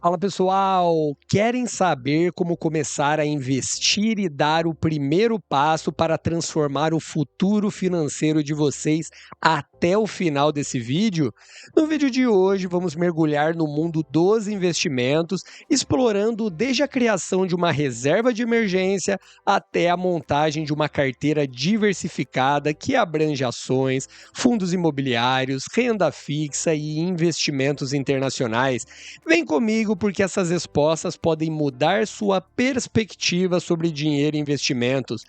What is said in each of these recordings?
Fala pessoal, querem saber como começar a investir e dar o primeiro passo para transformar o futuro financeiro de vocês até o final desse vídeo? No vídeo de hoje vamos mergulhar no mundo dos investimentos, explorando desde a criação de uma reserva de emergência até a montagem de uma carteira diversificada que abrange ações, fundos imobiliários, renda fixa e investimentos internacionais. Vem comigo porque essas respostas podem mudar sua perspectiva sobre dinheiro e investimentos.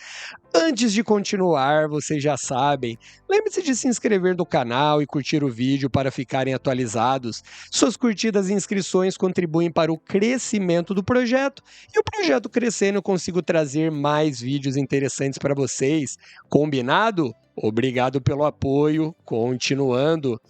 Antes de continuar, vocês já sabem, lembre-se de se inscrever no canal e curtir o vídeo para ficarem atualizados. Suas curtidas e inscrições contribuem para o crescimento do projeto e o projeto crescendo eu consigo trazer mais vídeos interessantes para vocês. Combinado? Obrigado pelo apoio. Continuando.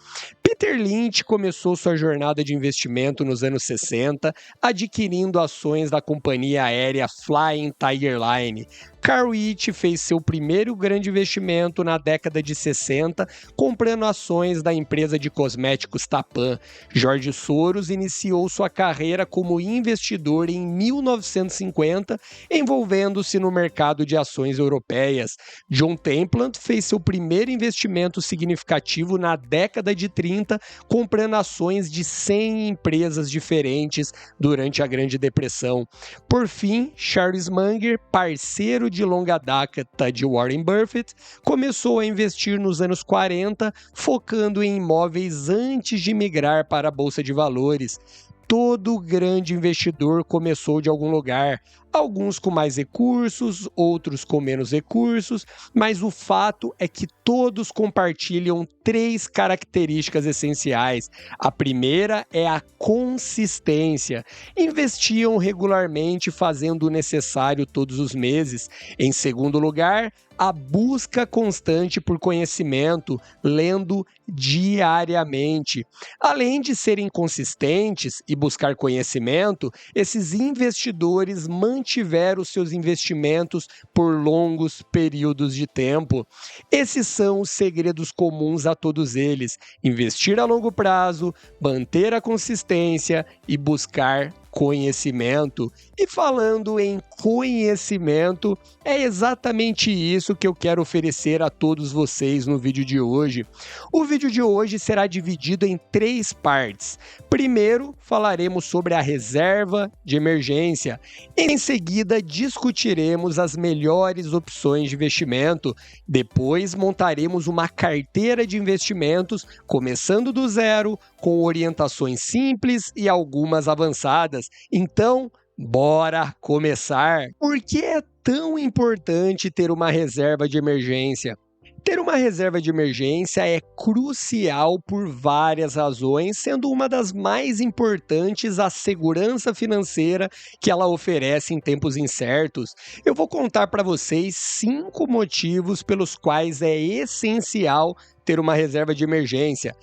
Peter Lynch começou sua jornada de investimento nos anos 60, adquirindo ações da companhia aérea Flying Tiger Line. Carl Witt fez seu primeiro grande investimento na década de 60, comprando ações da empresa de cosméticos Tappan. George Soros iniciou sua carreira como investidor em 1950, envolvendo-se no mercado de ações europeias. John Templant fez seu primeiro investimento significativo na década de 30, comprando ações de 100 empresas diferentes durante a Grande Depressão. Por fim, Charles Munger, parceiro de longa data de Warren Buffett, começou a investir nos anos 40, focando em imóveis antes de migrar para a Bolsa de Valores. Todo grande investidor começou de algum lugar, alguns com mais recursos, outros com menos recursos, mas o fato é que todos compartilham três características essenciais. A primeira é a consistência. Investiam regularmente, fazendo o necessário todos os meses. Em segundo lugar, a busca constante por conhecimento, lendo diariamente. Além de serem consistentes e buscar conhecimento, esses investidores mantiveram seus investimentos por longos períodos de tempo. Esses são os segredos comuns a todos eles: investir a longo prazo, manter a consistência e buscar conhecimento. E falando em conhecimento, é exatamente isso que eu quero oferecer a todos vocês no vídeo de hoje. O vídeo de hoje será dividido em três partes. Primeiro, falaremos sobre a reserva de emergência. Em seguida, discutiremos as melhores opções de investimento. Depois, montaremos uma carteira de investimentos, começando do zero, com orientações simples e algumas avançadas. Então, bora começar! Por que é tão importante ter uma reserva de emergência? Ter uma reserva de emergência é crucial por várias razões, sendo uma das mais importantes a segurança financeira que ela oferece em tempos incertos. Eu vou contar para vocês 5 motivos pelos quais é essencial ter uma reserva de emergência.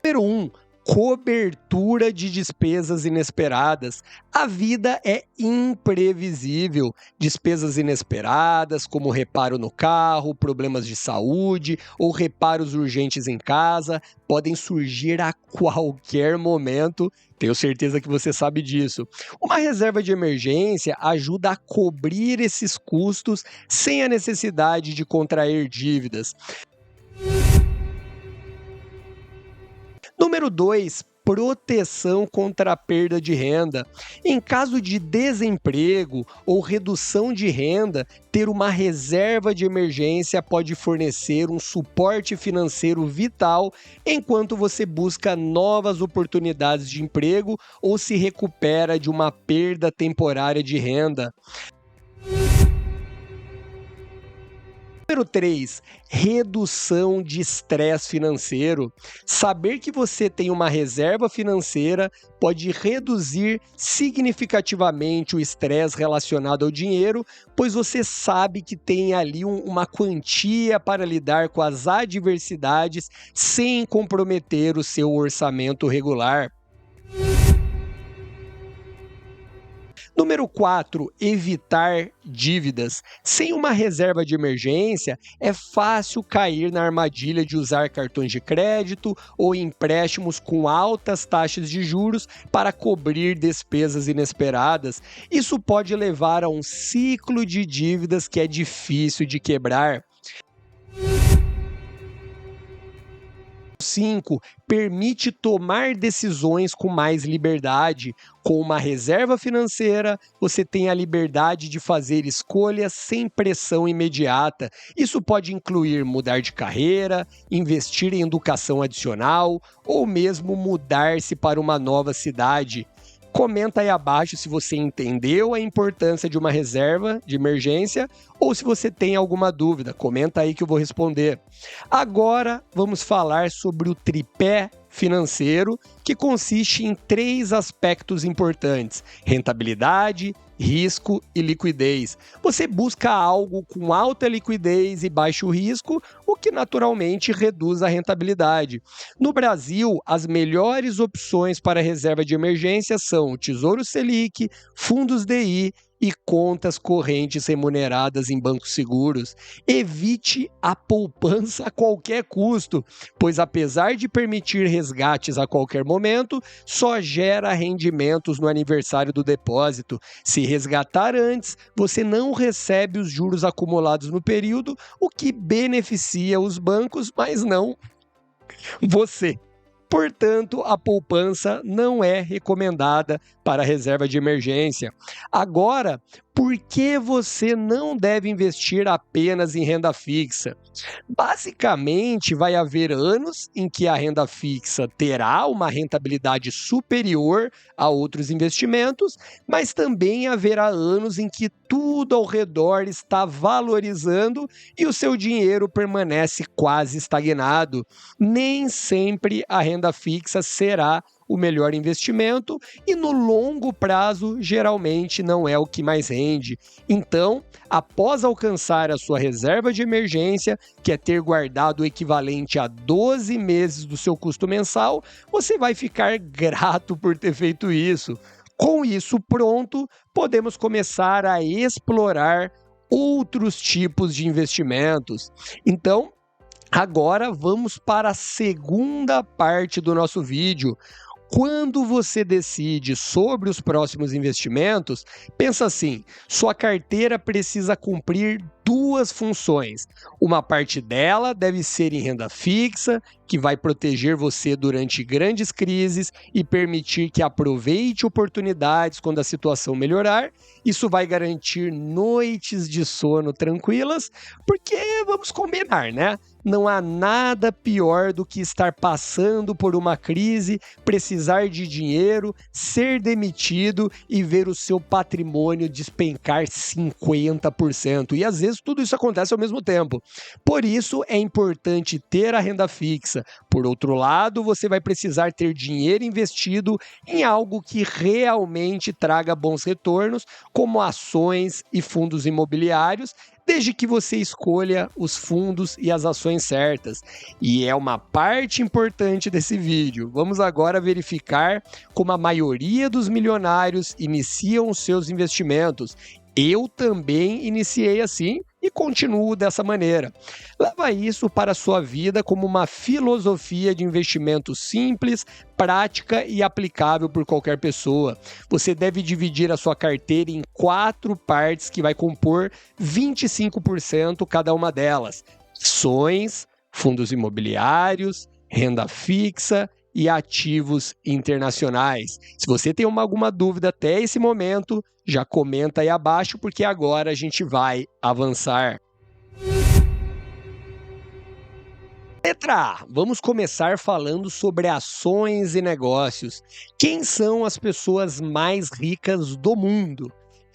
Número 1. Cobertura de despesas inesperadas. A vida é imprevisível. Despesas inesperadas, como reparo no carro, problemas de saúde ou reparos urgentes em casa, podem surgir a qualquer momento. Tenho certeza que você sabe disso. Uma reserva de emergência ajuda a cobrir esses custos sem a necessidade de contrair dívidas. Número 2, proteção contra a perda de renda. Em caso de desemprego ou redução de renda, ter uma reserva de emergência pode fornecer um suporte financeiro vital enquanto você busca novas oportunidades de emprego ou se recupera de uma perda temporária de renda. Número 3, redução de estresse financeiro. Saber que você tem uma reserva financeira pode reduzir significativamente o estresse relacionado ao dinheiro, pois você sabe que tem ali uma quantia para lidar com as adversidades sem comprometer o seu orçamento regular. Número 4, evitar dívidas. Sem uma reserva de emergência, é fácil cair na armadilha de usar cartões de crédito ou empréstimos com altas taxas de juros para cobrir despesas inesperadas. Isso pode levar a um ciclo de dívidas que é difícil de quebrar. 5. Permite tomar decisões com mais liberdade. Com uma reserva financeira, você tem a liberdade de fazer escolhas sem pressão imediata. Isso pode incluir mudar de carreira, investir em educação adicional ou mesmo mudar-se para uma nova cidade. Comenta aí abaixo se você entendeu a importância de uma reserva de emergência ou se você tem alguma dúvida. Comenta aí que eu vou responder. Agora vamos falar sobre o tripé financeiro, que consiste em 3 aspectos importantes: rentabilidade, risco e liquidez. Você busca algo com alta liquidez e baixo risco, o que naturalmente reduz a rentabilidade. No Brasil, as melhores opções para reserva de emergência são o Tesouro Selic, fundos DI e contas correntes remuneradas em bancos seguros. Evite a poupança a qualquer custo, pois apesar de permitir resgates a qualquer momento, só gera rendimentos no aniversário do depósito. Se resgatar antes, você não recebe os juros acumulados no período, o que beneficia os bancos, mas não você. Portanto, a poupança não é recomendada para reserva de emergência. Agora, por que você não deve investir apenas em renda fixa? Basicamente, vai haver anos em que a renda fixa terá uma rentabilidade superior a outros investimentos, mas também haverá anos em que tudo ao redor está valorizando e o seu dinheiro permanece quase estagnado. Nem sempre a renda fixa será o melhor investimento e no longo prazo geralmente não é o que mais rende. Então, após alcançar a sua reserva de emergência, que é ter guardado o equivalente a 12 meses do seu custo mensal, você vai ficar grato por ter feito isso. Com isso pronto, podemos começar a explorar outros tipos de investimentos. Então, agora vamos para a segunda parte do nosso vídeo. Quando você decide sobre os próximos investimentos, pensa assim: sua carteira precisa cumprir 2 funções. Uma parte dela deve ser em renda fixa, que vai proteger você durante grandes crises e permitir que aproveite oportunidades quando a situação melhorar. Isso vai garantir noites de sono tranquilas, porque vamos combinar, né? Não há nada pior do que estar passando por uma crise, precisar de dinheiro, ser demitido e ver o seu patrimônio despencar 50%. E às vezes tudo isso acontece ao mesmo tempo. Por isso é importante ter a renda fixa. Por outro lado, você vai precisar ter dinheiro investido em algo que realmente traga bons retornos, como ações e fundos imobiliários, desde que você escolha os fundos e as ações certas. E é uma parte importante desse vídeo. Vamos agora verificar como a maioria dos milionários iniciam os seus investimentos. Eu também iniciei assim e continuo dessa maneira. Leva isso para a sua vida como uma filosofia de investimento simples, prática e aplicável por qualquer pessoa. Você deve dividir a sua carteira em 4 partes que vai compor 25% cada uma delas: ações, fundos imobiliários, renda fixa e ativos internacionais. Se você tem alguma dúvida até esse momento, já comenta aí abaixo, porque agora a gente vai avançar. Letra A, vamos começar falando sobre ações e negócios. Quem são as pessoas mais ricas do mundo?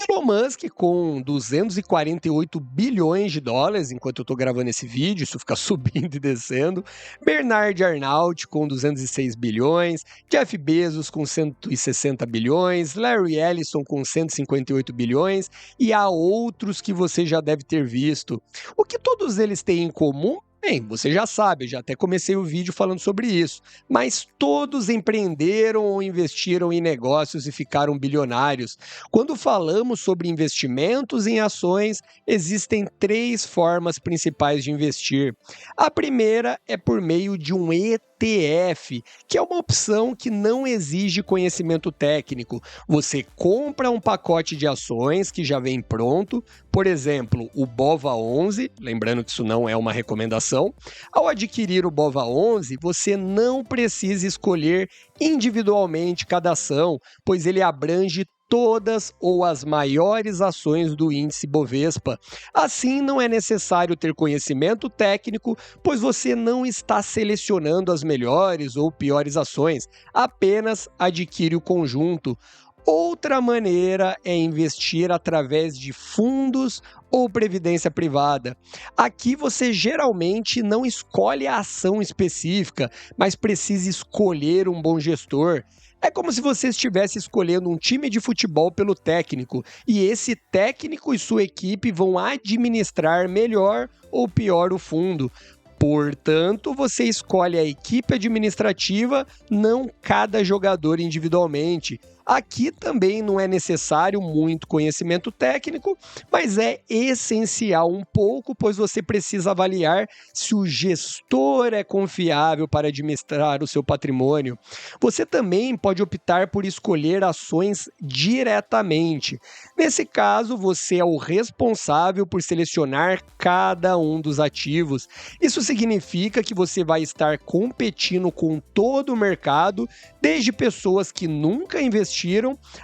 Elon Musk, com 248 bilhões de dólares, enquanto eu estou gravando esse vídeo, isso fica subindo e descendo. Bernard Arnault, com 206 bilhões. Jeff Bezos, com 160 bilhões. Larry Ellison, com 158 bilhões. E há outros que você já deve ter visto. O que todos eles têm em comum Bem, você já sabe, eu já até comecei o vídeo falando sobre isso, mas todos empreenderam ou investiram em negócios e ficaram bilionários. Quando falamos sobre investimentos em ações, existem três formas principais de investir. A primeira é por meio de um ETF, que é uma opção que não exige conhecimento técnico. Você compra um pacote de ações que já vem pronto, por exemplo, o BOVA11, lembrando que isso não é uma recomendação. Ao adquirir o BOVA11, você não precisa escolher individualmente cada ação, pois ele abrange todas ou as maiores ações do índice Bovespa. Assim, não é necessário ter conhecimento técnico, pois você não está selecionando as melhores ou piores ações, apenas adquire o conjunto. Outra maneira é investir através de fundos ou previdência privada. Aqui você geralmente não escolhe a ação específica, mas precisa escolher um bom gestor. É como se você estivesse escolhendo um time de futebol pelo técnico, e esse técnico e sua equipe vão administrar melhor ou pior o fundo. Portanto, você escolhe a equipe administrativa, não cada jogador individualmente. Aqui também não é necessário muito conhecimento técnico, mas é essencial um pouco, pois você precisa avaliar se o gestor é confiável para administrar o seu patrimônio. Você também pode optar por escolher ações diretamente. Nesse caso, você é o responsável por selecionar cada um dos ativos. Isso significa que você vai estar competindo com todo o mercado, desde pessoas que nunca investiram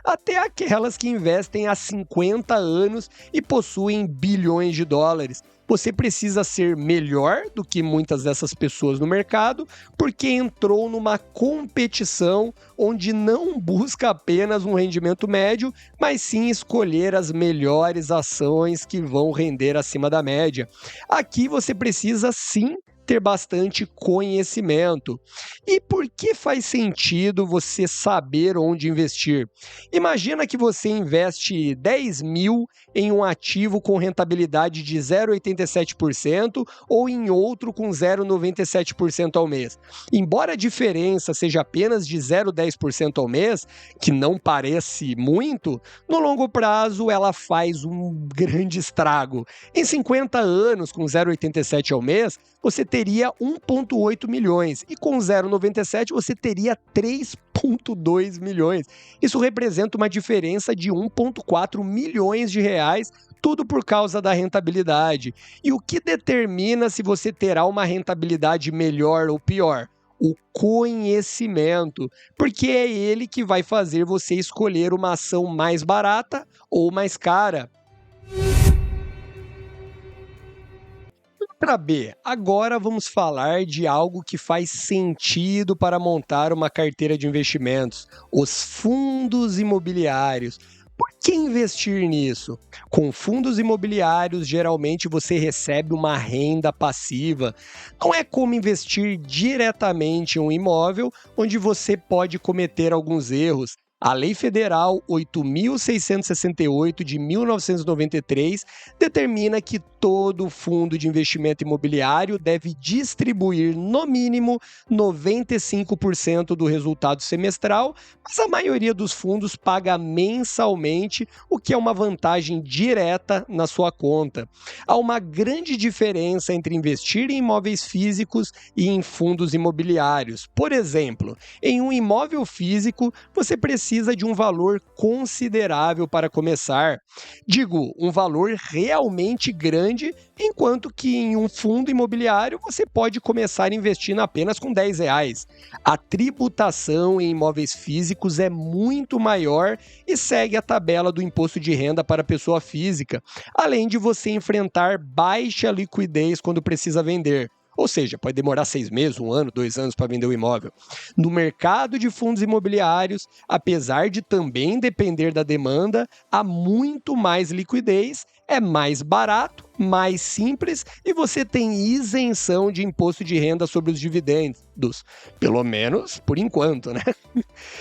até aquelas que investem há 50 anos e possuem bilhões de dólares. Você precisa ser melhor do que muitas dessas pessoas no mercado, porque entrou numa competição onde não busca apenas um rendimento médio, mas sim escolher as melhores ações que vão render acima da média. Aqui você precisa sim ter bastante conhecimento. E por que faz sentido você saber onde investir? Imagina que você investe 10 mil em um ativo com rentabilidade de 0,87% ou em outro com 0,97% ao mês. Embora a diferença seja apenas de 0,10% ao mês, que não parece muito, no longo prazo ela faz um grande estrago. Em 50 anos, com 0,87 ao mês, você teria 1,8 milhões e com 0,97 você teria 3,2 milhões. Isso representa uma diferença de 1,4 milhões de reais, tudo por causa da rentabilidade. E o que determina se você terá uma rentabilidade melhor ou pior? O conhecimento, porque é ele que vai fazer você escolher uma ação mais barata ou mais cara. Letra B. Agora vamos falar de algo que faz sentido para montar uma carteira de investimentos: os fundos imobiliários. Por que investir nisso? Com fundos imobiliários, geralmente você recebe uma renda passiva. Não é como investir diretamente em um imóvel, onde você pode cometer alguns erros. A Lei Federal 8.668 de 1993 determina que todo fundo de investimento imobiliário deve distribuir no mínimo 95% do resultado semestral, mas a maioria dos fundos paga mensalmente, o que é uma vantagem direta na sua conta. Há uma grande diferença entre investir em imóveis físicos e em fundos imobiliários. Por exemplo, em um imóvel físico, você precisa de um valor considerável para começar. Digo, um valor realmente grande, enquanto que em um fundo imobiliário você pode começar investindo apenas com R$10. A tributação em imóveis físicos é muito maior e segue a tabela do imposto de renda para pessoa física, além de você enfrentar baixa liquidez quando precisa vender. Ou seja, pode demorar 6 meses, 1 ano, 2 anos para vender o imóvel. No mercado de fundos imobiliários, apesar de também depender da demanda, há muito mais liquidez, é mais barato mais simples e você tem isenção de imposto de renda sobre os dividendos, pelo menos por enquanto, né?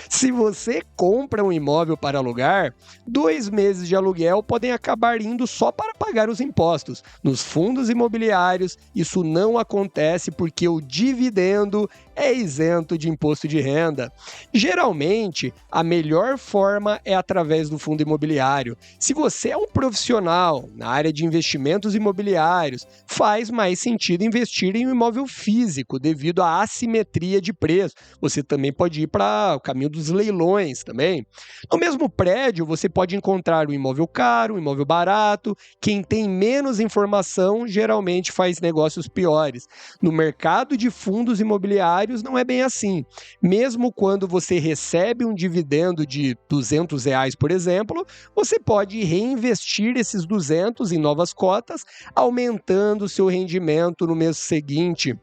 Se você compra um imóvel para alugar, 2 meses de aluguel podem acabar indo só para pagar os impostos. Nos fundos imobiliários, isso não acontece porque o dividendo é isento de imposto de renda. Geralmente, a melhor forma é através do fundo imobiliário. Se você é um profissional na área de investimentos imobiliários, faz mais sentido investir em um imóvel físico devido à assimetria de preço. Você também pode ir para o caminho dos leilões também. No mesmo prédio, você pode encontrar um imóvel caro, um imóvel barato. Quem tem menos informação geralmente faz negócios piores. No mercado de fundos imobiliários não é bem assim. Mesmo quando você recebe um dividendo de R$ 200, por exemplo, você pode reinvestir esses 200 em novas cotas, aumentando seu rendimento no mês seguinte.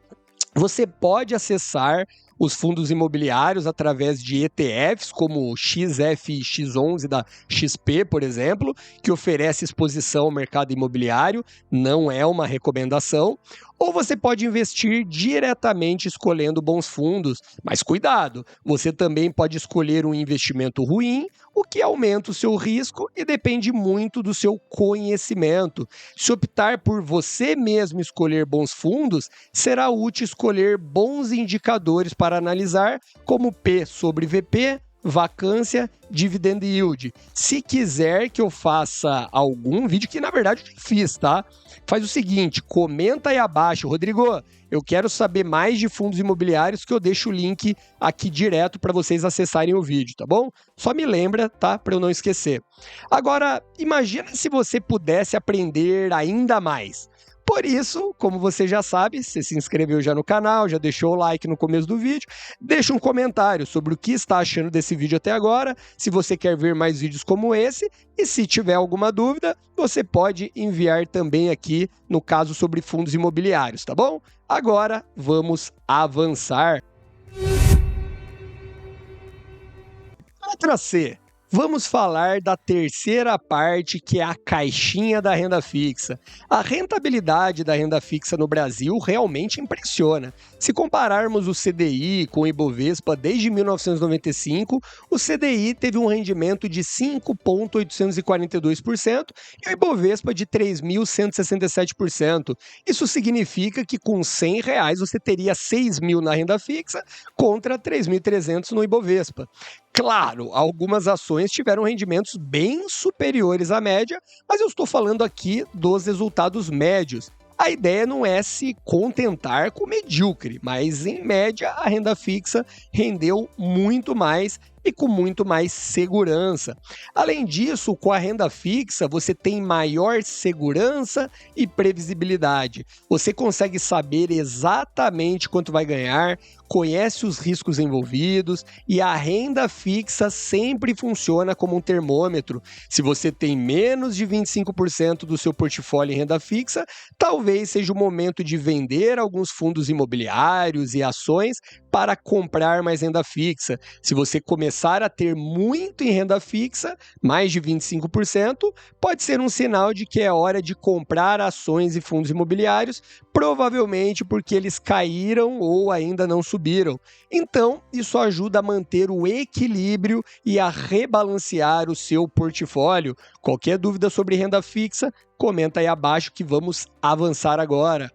Você pode acessar os fundos imobiliários através de ETFs, como o XFX11 da XP, por exemplo, que oferece exposição ao mercado imobiliário, não é uma recomendação. Ou você pode investir diretamente escolhendo bons fundos, mas cuidado, você também pode escolher um investimento ruim, o que aumenta o seu risco e depende muito do seu conhecimento. Se optar por você mesmo escolher bons fundos, será útil escolher bons indicadores para analisar, como P sobre VP, vacância, dividend yield. Se quiser que eu faça algum vídeo, que na verdade eu fiz, tá? Faz o seguinte, comenta aí abaixo, Rodrigo, eu quero saber mais de fundos imobiliários, que eu deixo o link aqui direto para vocês acessarem o vídeo, tá bom? Só me lembra, tá? Para eu não esquecer. Agora, imagina se você pudesse aprender ainda mais. Por isso, como você já sabe, você se inscreveu já no canal, já deixou o like no começo do vídeo, deixa um comentário sobre o que está achando desse vídeo até agora, se você quer ver mais vídeos como esse, e se tiver alguma dúvida, você pode enviar também aqui no caso sobre fundos imobiliários, tá bom? Agora, vamos avançar. Letra C. Vamos falar da terceira parte, que é a caixinha da renda fixa. A rentabilidade da renda fixa no Brasil realmente impressiona. Se compararmos o CDI com o Ibovespa desde 1995, o CDI teve um rendimento de 5,842% e o Ibovespa de 3.167%. Isso significa que com R$ 100 você teria 6.000 na renda fixa contra 3.300 no Ibovespa. Claro, algumas ações tiveram rendimentos bem superiores à média, mas eu estou falando aqui dos resultados médios. A ideia não é se contentar com o medíocre, mas em média a renda fixa rendeu muito mais e com muito mais segurança. Além disso, com a renda fixa, você tem maior segurança e previsibilidade. Você consegue saber exatamente quanto vai ganhar, conhece os riscos envolvidos e a renda fixa sempre funciona como um termômetro. Se você tem menos de 25% do seu portfólio em renda fixa, talvez seja o momento de vender alguns fundos imobiliários e ações para comprar mais renda fixa. Se você começar a ter muito em renda fixa, mais de 25%, pode ser um sinal de que é hora de comprar ações e fundos imobiliários, provavelmente porque eles caíram ou ainda não subiram. Então, isso ajuda a manter o equilíbrio e a rebalancear o seu portfólio. Qualquer dúvida sobre renda fixa, comenta aí abaixo que vamos avançar agora.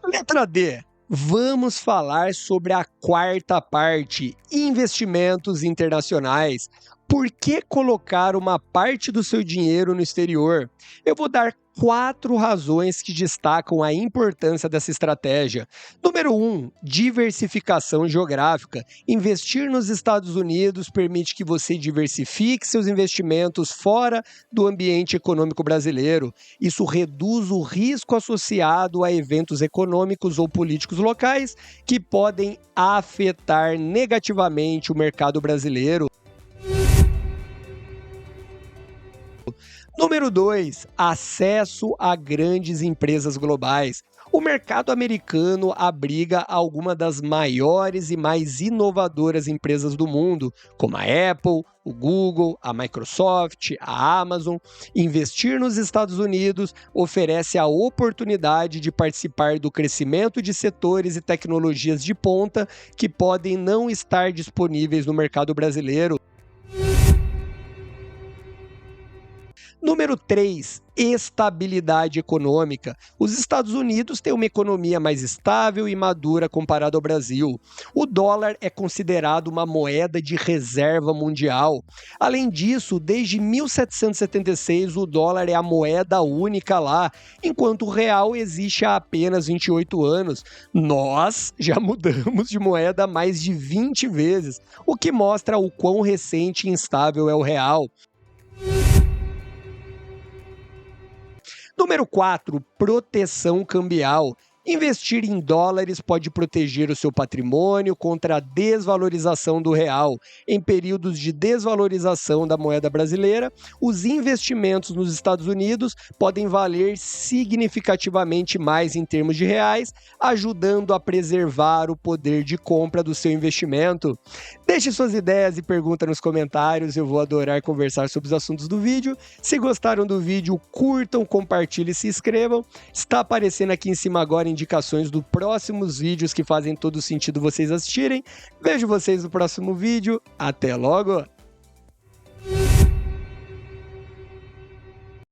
Letra D. Vamos falar sobre a quarta parte, investimentos internacionais. Por que colocar uma parte do seu dinheiro no exterior? Eu vou dar 4 razões que destacam a importância dessa estratégia. Número 1, diversificação geográfica. Investir nos Estados Unidos permite que você diversifique seus investimentos fora do ambiente econômico brasileiro. Isso reduz o risco associado a eventos econômicos ou políticos locais que podem afetar negativamente o mercado brasileiro. Número 2, acesso a grandes empresas globais. O mercado americano abriga algumas das maiores e mais inovadoras empresas do mundo, como a Apple, o Google, a Microsoft, a Amazon. Investir nos Estados Unidos oferece a oportunidade de participar do crescimento de setores e tecnologias de ponta que podem não estar disponíveis no mercado brasileiro. Número 3, estabilidade econômica. Os Estados Unidos têm uma economia mais estável e madura comparado ao Brasil. O dólar é considerado uma moeda de reserva mundial. Além disso, desde 1776 o dólar é a moeda única lá, enquanto o real existe há apenas 28 anos. Nós já mudamos de moeda mais de 20 vezes, o que mostra o quão recente e instável é o real. Número 4, proteção cambial. Investir em dólares pode proteger o seu patrimônio contra a desvalorização do real. Em períodos de desvalorização da moeda brasileira, os investimentos nos Estados Unidos podem valer significativamente mais em termos de reais, ajudando a preservar o poder de compra do seu investimento. Deixe suas ideias e perguntas nos comentários, eu vou adorar conversar sobre os assuntos do vídeo. Se gostaram do vídeo, curtam, compartilhem e se inscrevam. Está aparecendo aqui em cima agora indicações dos próximos vídeos que fazem todo sentido vocês assistirem. Vejo vocês no próximo vídeo. Até logo!